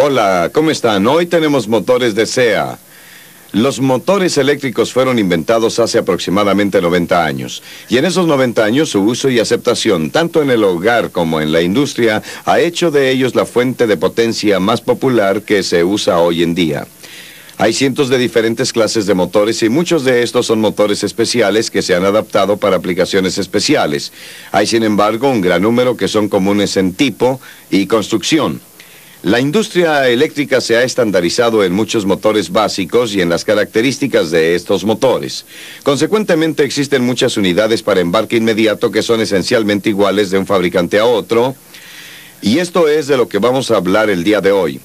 Hola, ¿cómo están? Hoy tenemos motores de SEA. Los motores eléctricos fueron inventados hace aproximadamente 90 años. Y en esos 90 años su uso y aceptación, tanto en el hogar como en la industria, ha hecho de ellos la fuente de potencia más popular que se usa hoy en día. Hay cientos de diferentes clases de motores y muchos de estos son motores especiales que se han adaptado para aplicaciones especiales. Hay, sin embargo, un gran número que son comunes en tipo y construcción. La industria eléctrica se ha estandarizado en muchos motores básicos y en las características de estos motores. Consecuentemente, existen muchas unidades para embarque inmediato que son esencialmente iguales de un fabricante a otro. Y esto es de lo que vamos a hablar el día de hoy.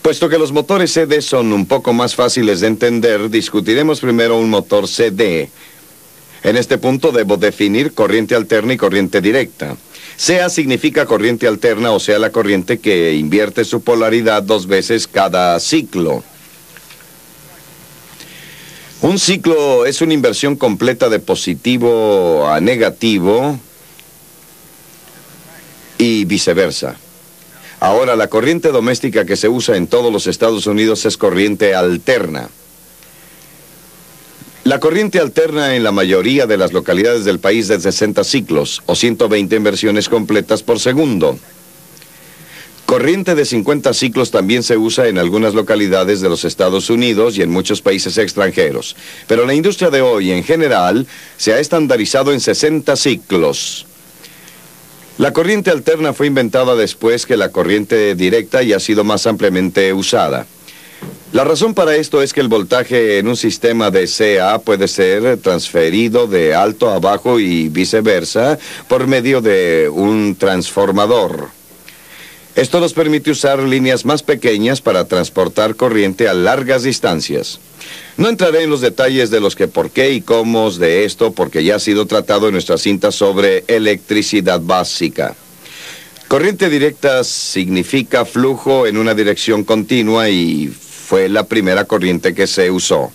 Puesto que los motores CD son un poco más fáciles de entender, discutiremos primero un motor CD. En este punto debo definir corriente alterna y corriente directa. SEA significa corriente alterna, o sea, la corriente que invierte su polaridad 2 veces cada ciclo. Un ciclo es una inversión completa de positivo a negativo y viceversa. Ahora, la corriente doméstica que se usa en todos los Estados Unidos es corriente alterna. La corriente alterna en la mayoría de las localidades del país es de 60 ciclos, o 120 inversiones completas por segundo. Corriente de 50 ciclos también se usa en algunas localidades de los Estados Unidos y en muchos países extranjeros. Pero la industria de hoy, en general, se ha estandarizado en 60 ciclos. La corriente alterna fue inventada después que la corriente directa y ha sido más ampliamente usada. La razón para esto es que el voltaje en un sistema de SEA puede ser transferido de alto a bajo y viceversa por medio de un transformador. Esto nos permite usar líneas más pequeñas para transportar corriente a largas distancias. No entraré en los detalles de los que por qué y cómo de esto, porque ya ha sido tratado en nuestra cinta sobre electricidad básica. Corriente directa significa flujo en una dirección continua y fue la primera corriente que se usó.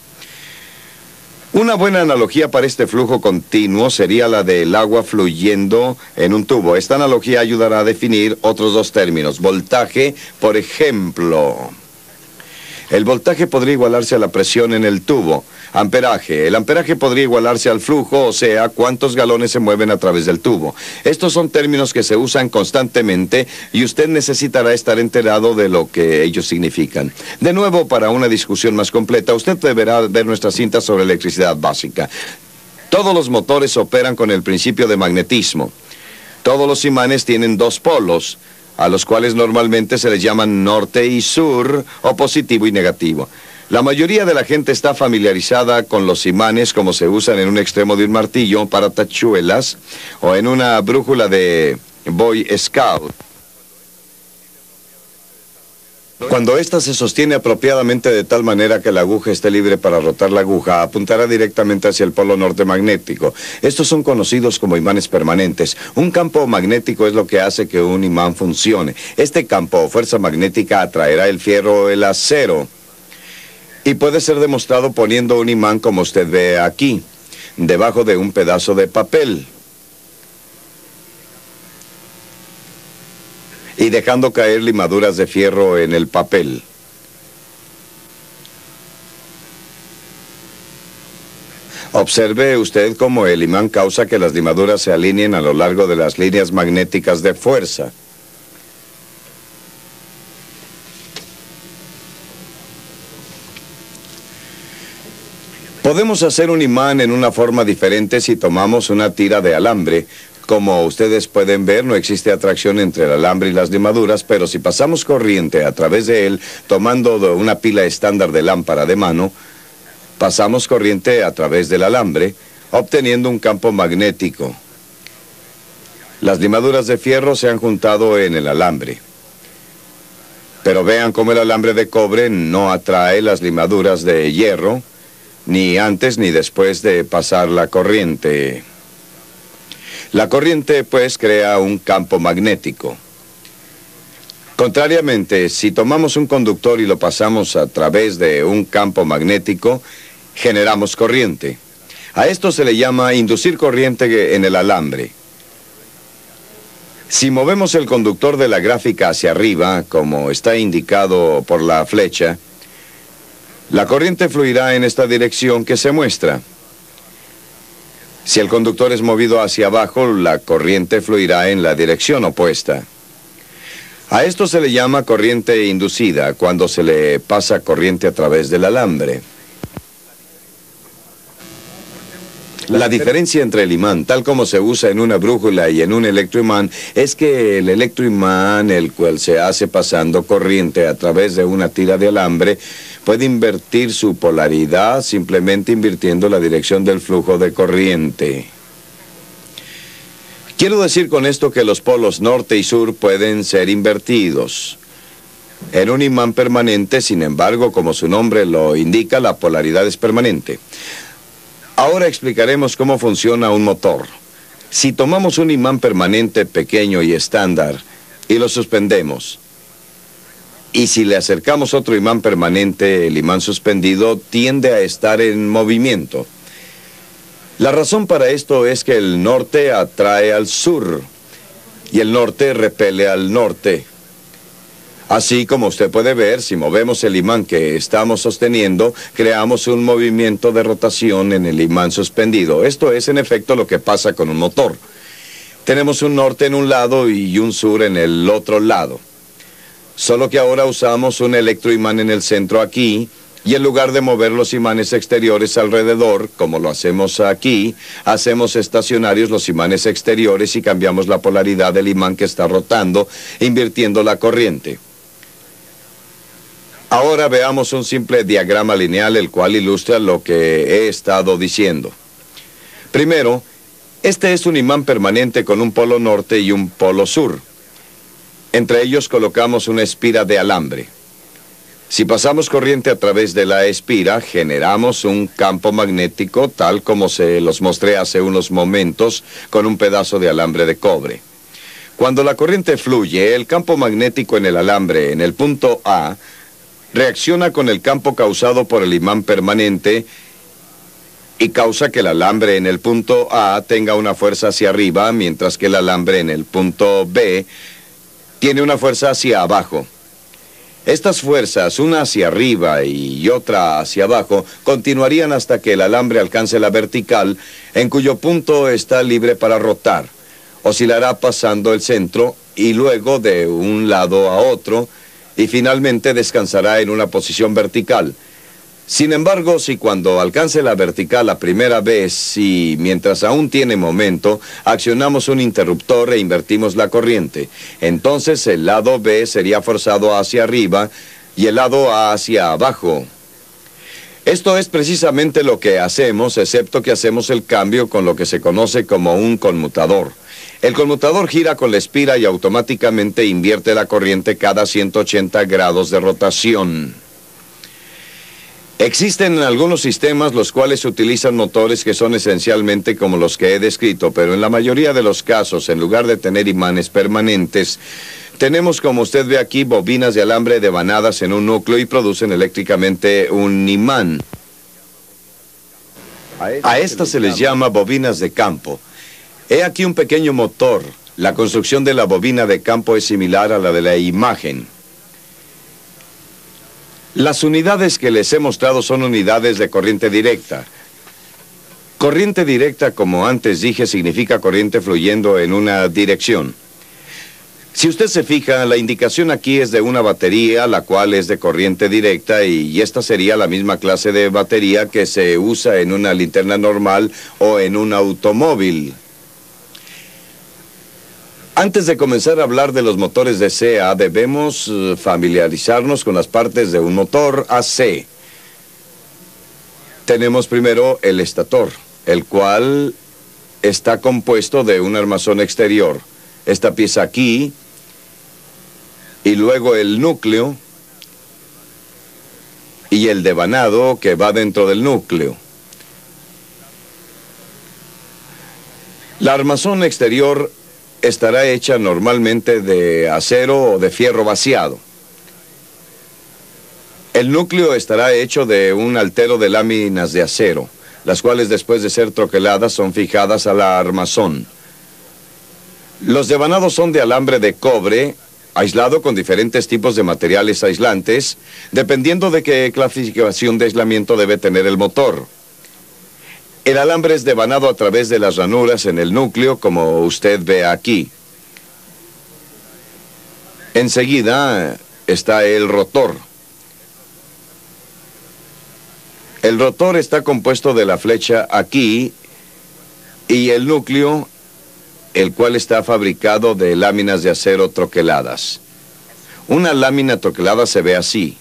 Una buena analogía para este flujo continuo sería la del agua fluyendo en un tubo. Esta analogía ayudará a definir otros 2 términos. Voltaje, por ejemplo. El voltaje podría igualarse a la presión en el tubo. Amperaje. El amperaje podría igualarse al flujo, o sea, cuántos galones se mueven a través del tubo. Estos son términos que se usan constantemente y usted necesitará estar enterado de lo que ellos significan. De nuevo, para una discusión más completa, usted deberá ver nuestra cinta sobre electricidad básica. Todos los motores operan con el principio de magnetismo. Todos los imanes tienen 2 polos, a los cuales normalmente se les llaman norte y sur, o positivo y negativo. La mayoría de la gente está familiarizada con los imanes como se usan en un extremo de un martillo para tachuelas o en una brújula de Boy Scout. Cuando ésta se sostiene apropiadamente de tal manera que la aguja esté libre para rotar la aguja, apuntará directamente hacia el polo norte magnético. Estos son conocidos como imanes permanentes. Un campo magnético es lo que hace que un imán funcione. Este campo o fuerza magnética atraerá el fierro o el acero. Y puede ser demostrado poniendo un imán como usted ve aquí, debajo de un pedazo de papel. Y dejando caer limaduras de fierro en el papel. Observe usted cómo el imán causa que las limaduras se alineen a lo largo de las líneas magnéticas de fuerza. Podemos hacer un imán en una forma diferente si tomamos una tira de alambre. Como ustedes pueden ver, no existe atracción entre el alambre y las limaduras, pero si pasamos corriente a través de él, tomando una pila estándar de lámpara de mano, pasamos corriente a través del alambre, obteniendo un campo magnético. Las limaduras de fierro se han juntado en el alambre. Pero vean cómo el alambre de cobre no atrae las limaduras de hierro, ni antes ni después de pasar la corriente. La corriente, pues, crea un campo magnético. Contrariamente, si tomamos un conductor y lo pasamos a través de un campo magnético, generamos corriente. A esto se le llama inducir corriente en el alambre. Si movemos el conductor de la gráfica hacia arriba, como está indicado por la flecha, la corriente fluirá en esta dirección que se muestra. Si el conductor es movido hacia abajo, la corriente fluirá en la dirección opuesta. A esto se le llama corriente inducida, cuando se le pasa corriente a través del alambre. La diferencia entre el imán, tal como se usa en una brújula y en un electroimán, es que el electroimán, el cual se hace pasando corriente a través de una tira de alambre, puede invertir su polaridad simplemente invirtiendo la dirección del flujo de corriente. Quiero decir con esto que los polos norte y sur pueden ser invertidos. En un imán permanente, sin embargo, como su nombre lo indica, la polaridad es permanente. Ahora explicaremos cómo funciona un motor. Si tomamos un imán permanente pequeño y estándar y lo suspendemos, y si le acercamos otro imán permanente, el imán suspendido tiende a estar en movimiento. La razón para esto es que el norte atrae al sur y el norte repele al norte. Así como usted puede ver, si movemos el imán que estamos sosteniendo, creamos un movimiento de rotación en el imán suspendido. Esto es, en efecto, lo que pasa con un motor. Tenemos un norte en un lado y un sur en el otro lado. Solo que ahora usamos un electroimán en el centro aquí, y en lugar de mover los imanes exteriores alrededor, como lo hacemos aquí, hacemos estacionarios los imanes exteriores y cambiamos la polaridad del imán que está rotando, invirtiendo la corriente. Ahora veamos un simple diagrama lineal, el cual ilustra lo que he estado diciendo. Primero, este es un imán permanente con un polo norte y un polo sur. Entre ellos colocamos una espira de alambre. Si pasamos corriente a través de la espira, generamos un campo magnético tal como se los mostré hace unos momentos con un pedazo de alambre de cobre. Cuando la corriente fluye, el campo magnético en el alambre, en el punto A, reacciona con el campo causado por el imán permanente y causa que el alambre en el punto A tenga una fuerza hacia arriba, mientras que el alambre en el punto B tiene una fuerza hacia abajo. Estas fuerzas, una hacia arriba y otra hacia abajo, continuarían hasta que el alambre alcance la vertical, en cuyo punto está libre para rotar. Oscilará pasando el centro y luego de un lado a otro, y finalmente descansará en una posición vertical. Sin embargo, si cuando alcance la vertical la primera vez y mientras aún tiene momento, accionamos un interruptor e invertimos la corriente, entonces el lado B sería forzado hacia arriba y el lado A hacia abajo. Esto es precisamente lo que hacemos, excepto que hacemos el cambio con lo que se conoce como un conmutador. El conmutador gira con la espira y automáticamente invierte la corriente cada 180 grados de rotación. Existen algunos sistemas los cuales utilizan motores que son esencialmente como los que he descrito, pero en la mayoría de los casos, en lugar de tener imanes permanentes, tenemos, como usted ve aquí, bobinas de alambre devanadas en un núcleo y producen eléctricamente un imán. A estas se les llama bobinas de campo. He aquí un pequeño motor. La construcción de la bobina de campo es similar a la de la imagen. Las unidades que les he mostrado son unidades de corriente directa. Corriente directa, como antes dije, significa corriente fluyendo en una dirección. Si usted se fija, la indicación aquí es de una batería, la cual es de corriente directa, y esta sería la misma clase de batería que se usa en una linterna normal o en un automóvil. Antes de comenzar a hablar de los motores de CA, debemos familiarizarnos con las partes de un motor AC. Tenemos primero el estator, el cual está compuesto de un armazón exterior. Esta pieza aquí, y luego el núcleo, y el devanado que va dentro del núcleo. La armazón exterior estará hecha normalmente de acero o de fierro vaciado. El núcleo estará hecho de un altero de láminas de acero, las cuales después de ser troqueladas son fijadas a la armazón. Los devanados son de alambre de cobre, aislado con diferentes tipos de materiales aislantes, dependiendo de qué clasificación de aislamiento debe tener el motor. El alambre es devanado a través de las ranuras en el núcleo, como usted ve aquí. Enseguida está el rotor. El rotor está compuesto de la flecha aquí y el núcleo, el cual está fabricado de láminas de acero troqueladas. Una lámina troquelada se ve así.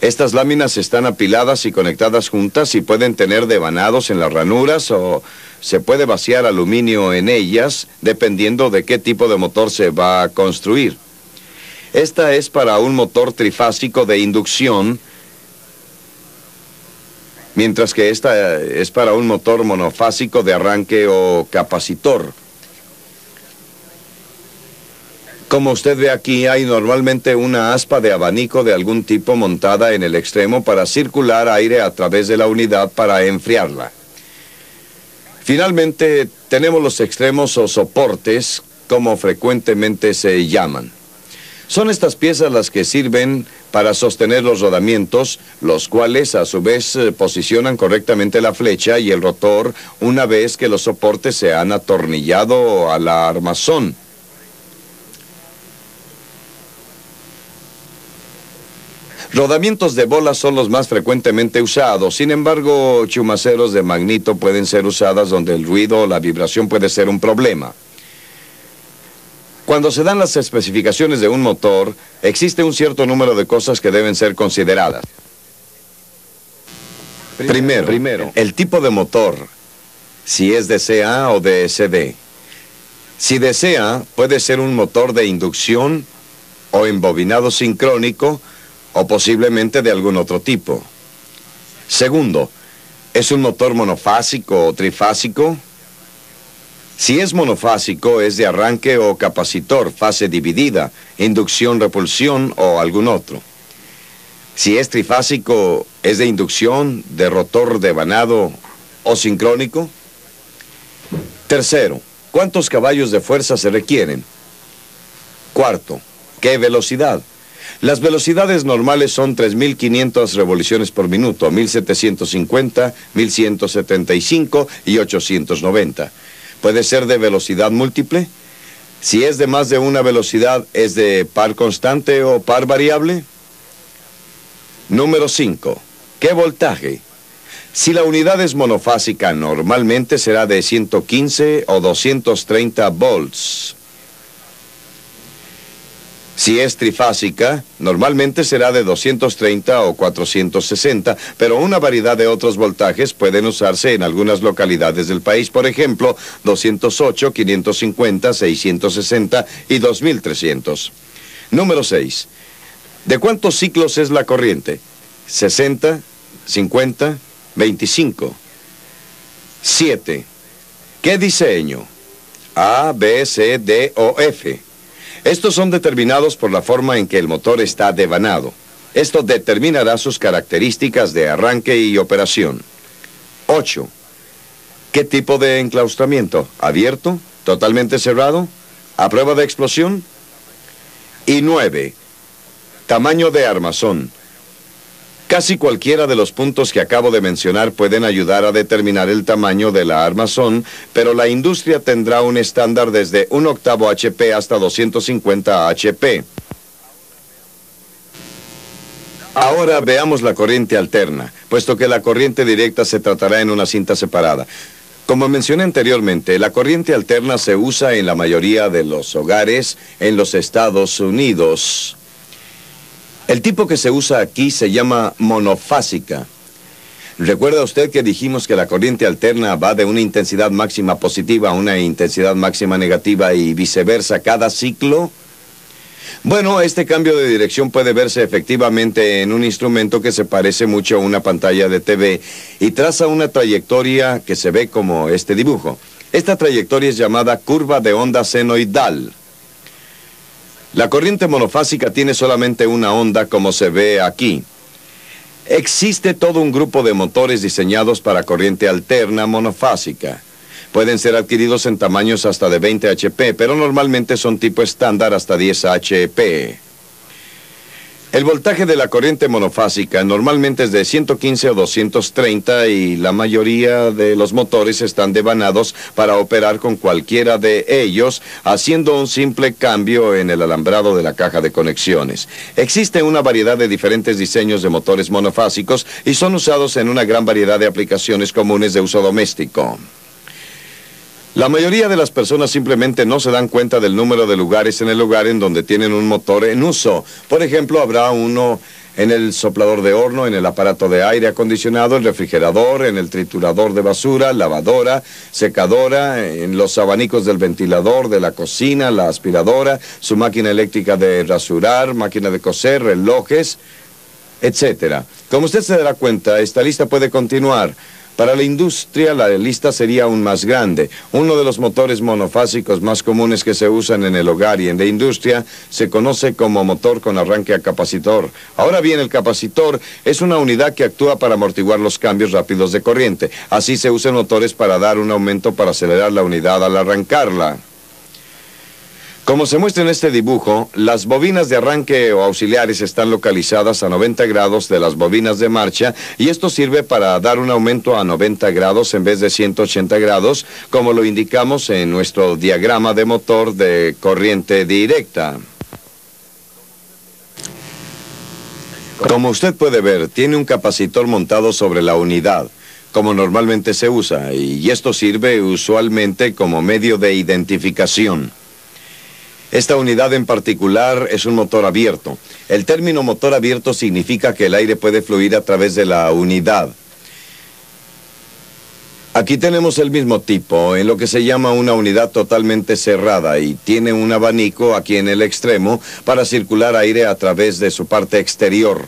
Estas láminas están apiladas y conectadas juntas y pueden tener devanados en las ranuras o se puede vaciar aluminio en ellas dependiendo de qué tipo de motor se va a construir. Esta es para un motor trifásico de inducción, mientras que esta es para un motor monofásico de arranque o capacitor. Como usted ve aquí, hay normalmente una aspa de abanico de algún tipo montada en el extremo para circular aire a través de la unidad para enfriarla. Finalmente, tenemos los extremos o soportes, como frecuentemente se llaman. Son estas piezas las que sirven para sostener los rodamientos, los cuales a su vez posicionan correctamente la flecha y el rotor una vez que los soportes se han atornillado a la armazón. Rodamientos de bola son los más frecuentemente usados. Sin embargo, chumaceros de magnito pueden ser usadas donde el ruido o la vibración puede ser un problema. Cuando se dan las especificaciones de un motor, existe un cierto número de cosas que deben ser consideradas. Primero, el tipo de motor, si es DCA o DSD. Si DCA, puede ser un motor de inducción o embobinado sincrónico, o posiblemente de algún otro tipo. Segundo, ¿es un motor monofásico o trifásico? Si es monofásico, es de arranque o capacitor, fase dividida, inducción, repulsión o algún otro. Si es trifásico, es de inducción, de rotor devanado o sincrónico. Tercero, ¿cuántos caballos de fuerza se requieren? Cuarto, ¿qué velocidad? Las velocidades normales son 3.500 revoluciones por minuto, 1.750, 1.175 y 890. ¿Puede ser de velocidad múltiple? Si es de más de una velocidad, ¿es de par constante o par variable? Número 5. ¿Qué voltaje? Si la unidad es monofásica, normalmente será de 115 o 230 volts. Si es trifásica, normalmente será de 230 o 460, pero una variedad de otros voltajes pueden usarse en algunas localidades del país. Por ejemplo, 208, 550, 660 y 2300. Número 6. ¿De cuántos ciclos es la corriente? 60, 50, 25. 7. ¿Qué diseño? A, B, C, D o F. Estos son determinados por la forma en que el motor está devanado. Esto determinará sus características de arranque y operación. 8. ¿Qué tipo de enclaustramiento? ¿Abierto? ¿Totalmente cerrado? ¿A prueba de explosión? Y 9. Tamaño de armazón. Casi cualquiera de los puntos que acabo de mencionar pueden ayudar a determinar el tamaño de la armazón, pero la industria tendrá un estándar desde 1/8 HP hasta 250 HP. Ahora veamos la corriente alterna, puesto que la corriente directa se tratará en una cinta separada. Como mencioné anteriormente, la corriente alterna se usa en la mayoría de los hogares en los Estados Unidos. El tipo que se usa aquí se llama monofásica. ¿Recuerda usted que dijimos que la corriente alterna va de una intensidad máxima positiva a una intensidad máxima negativa y viceversa cada ciclo? Bueno, este cambio de dirección puede verse efectivamente en un instrumento que se parece mucho a una pantalla de TV y traza una trayectoria que se ve como este dibujo. Esta trayectoria es llamada curva de onda senoidal. La corriente monofásica tiene solamente una onda, como se ve aquí. Existe todo un grupo de motores diseñados para corriente alterna monofásica. Pueden ser adquiridos en tamaños hasta de 20 HP, pero normalmente son tipo estándar hasta 10 HP. El voltaje de la corriente monofásica normalmente es de 115 o 230 y la mayoría de los motores están devanados para operar con cualquiera de ellos, haciendo un simple cambio en el alambrado de la caja de conexiones. Existe una variedad de diferentes diseños de motores monofásicos y son usados en una gran variedad de aplicaciones comunes de uso doméstico. La mayoría de las personas simplemente no se dan cuenta del número de lugares en el hogar en donde tienen un motor en uso. Por ejemplo, habrá uno en el soplador de horno, en el aparato de aire acondicionado, el refrigerador, en el triturador de basura, lavadora, secadora, en los abanicos del ventilador, de la cocina, la aspiradora, su máquina eléctrica de rasurar, máquina de coser, relojes, etc. Como usted se dará cuenta, esta lista puede continuar. Para la industria, la lista sería aún más grande. Uno de los motores monofásicos más comunes que se usan en el hogar y en la industria se conoce como motor con arranque a capacitor. Ahora bien, el capacitor es una unidad que actúa para amortiguar los cambios rápidos de corriente. Así se usan motores para dar un aumento para acelerar la unidad al arrancarla. Como se muestra en este dibujo, las bobinas de arranque o auxiliares están localizadas a 90 grados de las bobinas de marcha y esto sirve para dar un aumento a 90 grados en vez de 180 grados, como lo indicamos en nuestro diagrama de motor de corriente directa. Como usted puede ver, tiene un capacitor montado sobre la unidad, como normalmente se usa, y esto sirve usualmente como medio de identificación. Esta unidad en particular es un motor abierto. El término motor abierto significa que el aire puede fluir a través de la unidad. Aquí tenemos el mismo tipo, en lo que se llama una unidad totalmente cerrada y tiene un abanico aquí en el extremo para circular aire a través de su parte exterior.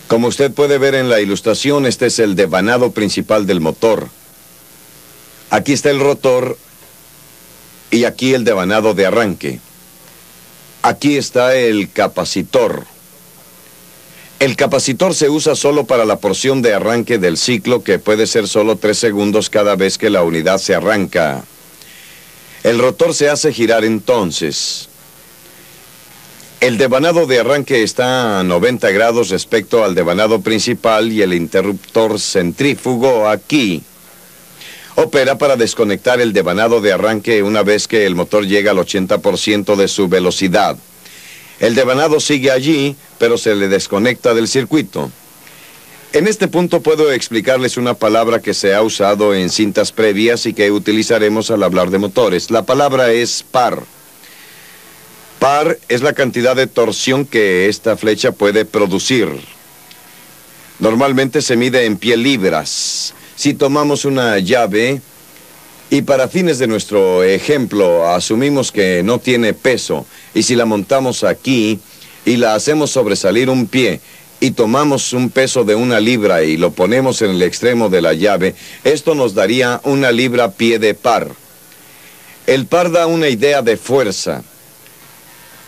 Como usted puede ver en la ilustración, este es el devanado principal del motor. Aquí está el rotor y aquí el devanado de arranque. Aquí está el capacitor. El capacitor se usa solo para la porción de arranque del ciclo, que puede ser solo 3 segundos cada vez que la unidad se arranca. El rotor se hace girar entonces. El devanado de arranque está a 90 grados respecto al devanado principal y el interruptor centrífugo aquí opera para desconectar el devanado de arranque una vez que el motor llega al 80% de su velocidad. El devanado sigue allí, pero se le desconecta del circuito. En este punto puedo explicarles una palabra que se ha usado en cintas previas y que utilizaremos al hablar de motores. La palabra es par. Par es la cantidad de torsión que esta flecha puede producir. Normalmente se mide en pie libras. Si tomamos una llave y para fines de nuestro ejemplo asumimos que no tiene peso y si la montamos aquí y la hacemos sobresalir un pie y tomamos un peso de 1 libra y lo ponemos en el extremo de la llave, esto nos daría 1 libra pie de par. El par da una idea de fuerza.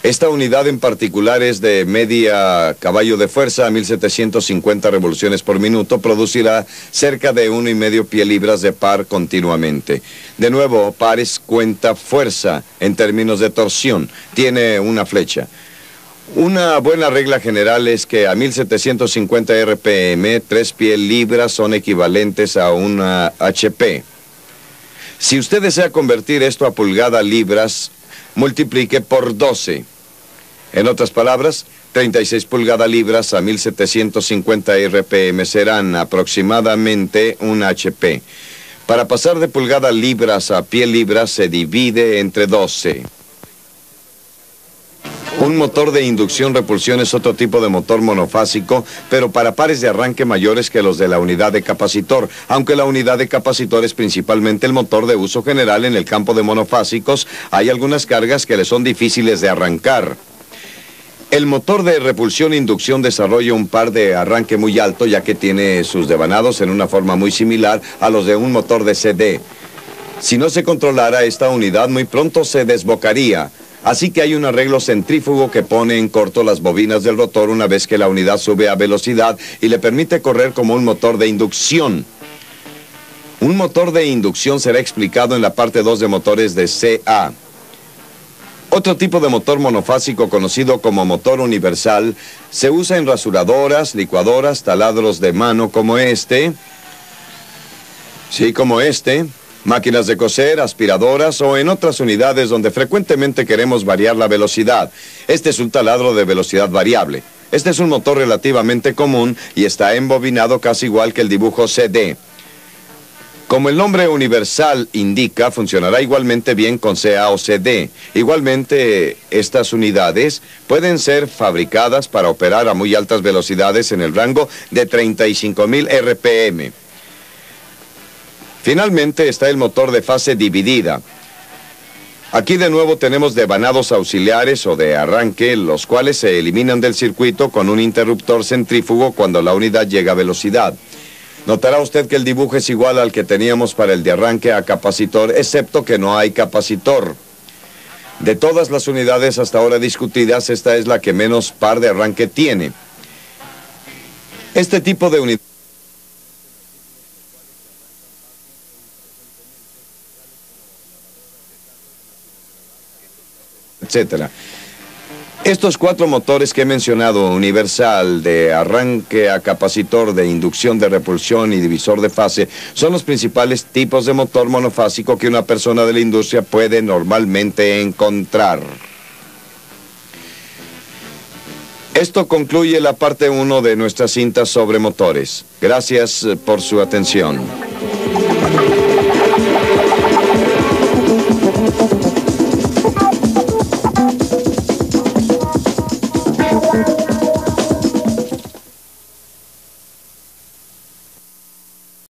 Esta unidad en particular es de media caballo de fuerza a 1750 revoluciones por minuto. Producirá cerca de 1,5 pie libras de par continuamente. De nuevo, par es cuenta fuerza en términos de torsión. Tiene una flecha. Una buena regla general es que a 1750 RPM, 3 pie libras son equivalentes a 1 HP. Si usted desea convertir esto a pulgada libras, multiplique por 12. En otras palabras, 36 pulgadas libras a 1750 RPM serán aproximadamente 1 HP. Para pasar de pulgadas libras a pie libras se divide entre 12. Un motor de inducción-repulsión es otro tipo de motor monofásico, pero para pares de arranque mayores que los de la unidad de capacitor, aunque la unidad de capacitor es principalmente el motor de uso general en el campo de monofásicos, hay algunas cargas que le son difíciles de arrancar. El motor de repulsión-inducción desarrolla un par de arranque muy alto, ya que tiene sus devanados en una forma muy similar a los de un motor de CD. Si no se controlara esta unidad, muy pronto se desbocaría. Así que hay un arreglo centrífugo que pone en corto las bobinas del rotor una vez que la unidad sube a velocidad y le permite correr como un motor de inducción. Un motor de inducción será explicado en la parte 2 de motores de CA. Otro tipo de motor monofásico conocido como motor universal se usa en rasuradoras, licuadoras, taladros de mano como este, máquinas de coser, aspiradoras o en otras unidades donde frecuentemente queremos variar la velocidad. Este es un taladro de velocidad variable. Este es un motor relativamente común y está embobinado casi igual que el dibujo CD. Como el nombre universal indica, funcionará igualmente bien con CA o CD. Igualmente, estas unidades pueden ser fabricadas para operar a muy altas velocidades en el rango de 35.000 RPM. Finalmente está el motor de fase dividida. Aquí de nuevo tenemos devanados auxiliares o de arranque, los cuales se eliminan del circuito con un interruptor centrífugo cuando la unidad llega a velocidad. Notará usted que el dibujo es igual al que teníamos para el de arranque a capacitor, excepto que no hay capacitor. De todas las unidades hasta ahora discutidas, esta es la que menos par de arranque tiene. Este tipo de unidad etcétera. Estos 4 motores que he mencionado, universal, de arranque a capacitor, de inducción, de repulsión y divisor de fase, son los principales tipos de motor monofásico que una persona de la industria puede normalmente encontrar. Esto concluye la parte 1 de nuestra cinta sobre motores. Gracias por su atención.